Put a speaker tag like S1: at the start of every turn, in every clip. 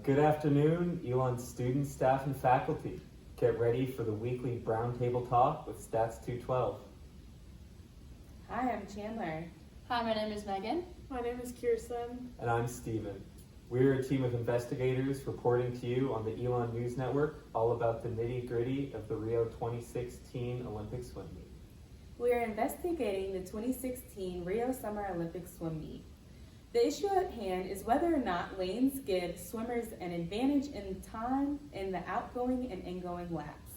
S1: Good afternoon, Elon students, staff, and faculty. Get ready for the weekly Roundtable Talk with Stats 212.
S2: Hi, I'm Chandler.
S3: Hi, my name is Meghan.
S4: My name is Kirsten.
S1: And I'm Steven. We're a team of investigators reporting to you on the Elon News Network all about the nitty-gritty of the Rio 2016 Olympic swim meet.
S2: We are investigating the 2016 Rio Summer Olympic swim meet. The issue at hand is whether or not lanes give swimmers an advantage in time in the outgoing and ingoing laps.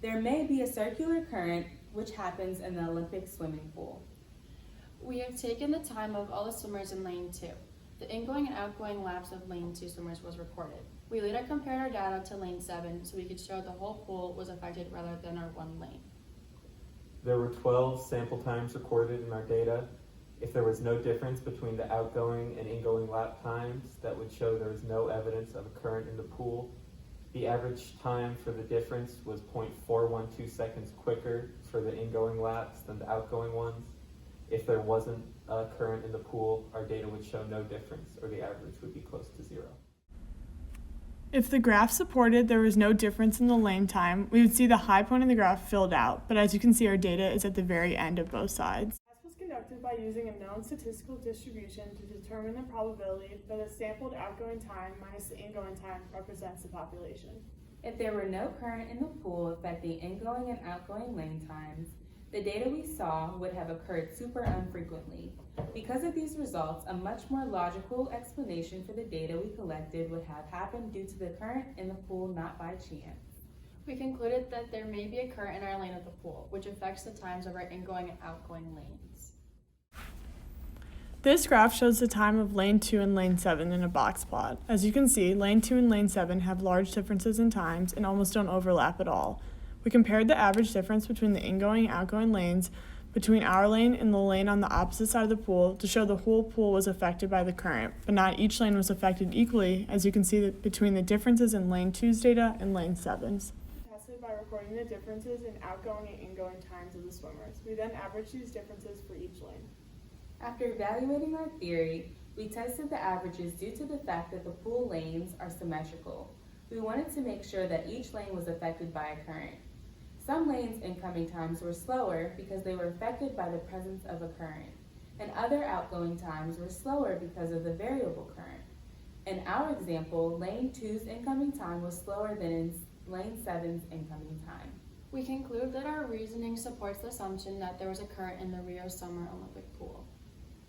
S2: There may be a circular current which happens in the Olympic swimming pool.
S3: We have taken the time of all the swimmers in lane 2. The ingoing and outgoing laps of lane 2 swimmers was recorded. We later compared our data to lane 7 so we could show the whole pool was affected rather than our one lane.
S1: There were 12 sample times recorded in our data. If there was no difference between the outgoing and ingoing lap times, that would show there was no evidence of a current in the pool. The average time for the difference was 0.412 seconds quicker for the ingoing laps than the outgoing ones. If there wasn't a current in the pool, our data would show no difference, or the average would be close to zero.
S4: If the graph supported there was no difference in the lane time, we would see the high point in the graph filled out, but as you can see, our data is at the very end of both sides. The test was conducted by using a known statistical distribution to determine the probability that a sampled outgoing time minus the ingoing time represents the population.
S2: If there were no current in the pool affecting ingoing and outgoing lane times, the data we saw would have occurred super infrequently. Because of these results, a much more logical explanation for the data we collected would have happened due to the current in the pool, not by chance.
S3: We concluded that there may be a current in our lane of the pool, which affects the times of our ingoing and outgoing lanes.
S4: This graph shows the time of lane 2 and lane 7 in a box plot. As you can see, lane 2 and lane 7 have large differences in times and almost don't overlap at all. We compared the average difference between the ingoing and outgoing lanes between our lane and the lane on the opposite side of the pool to show the whole pool was affected by the current, but not each lane was affected equally, as you can see that between the differences in lane 2's data and lane 7's. We tested by recording the differences in outgoing and ingoing times of the swimmers. We then averaged these differences for each lane.
S2: After evaluating our theory, we tested the averages due to the fact that the pool lanes are symmetrical. We wanted to make sure that each lane was affected by a current. Some lanes' incoming times were slower because they were affected by the presence of a current, and other outgoing times were slower because of the variable current. In our example, lane 2's incoming time was slower than in lane 7's incoming time.
S3: We conclude that our reasoning supports the assumption that there was a current in the Rio Summer Olympic pool.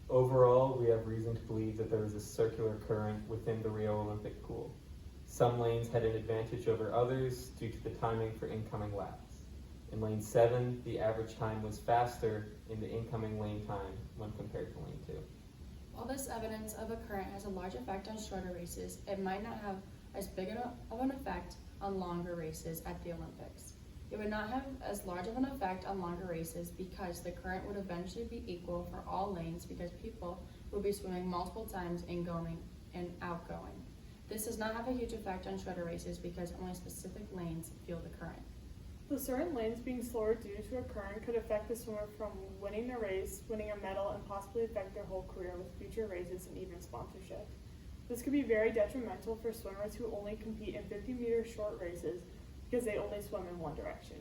S1: Overall, we have reason to believe that there was a circular current within the Rio Olympic pool. Some lanes had an advantage over others due to the timing for incoming laps. In lane 7, the average time was faster in the incoming lane time when compared to lane 2.
S3: While this evidence of a current has a large effect on shorter races, it might not have as big of an effect on longer races at the Olympics. It would not have as large of an effect on longer races because the current would eventually be equal for all lanes because people would be swimming multiple times ingoing and outgoing. This does not have a huge effect on shorter races because only specific lanes feel the current.
S4: The certain lanes being slower due to a current could affect the swimmer from winning a race, winning a medal, and possibly affect their whole career with future races and even sponsorship. This could be very detrimental for swimmers who only compete in 50-meter short races because they only swim in one direction.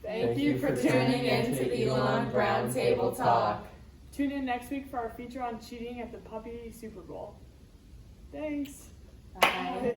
S1: Thank you for tuning in to Elon Roundtable Talk.
S4: Tune in next week for our feature on cheating at the Puppy Super Bowl. Thanks.
S2: Bye.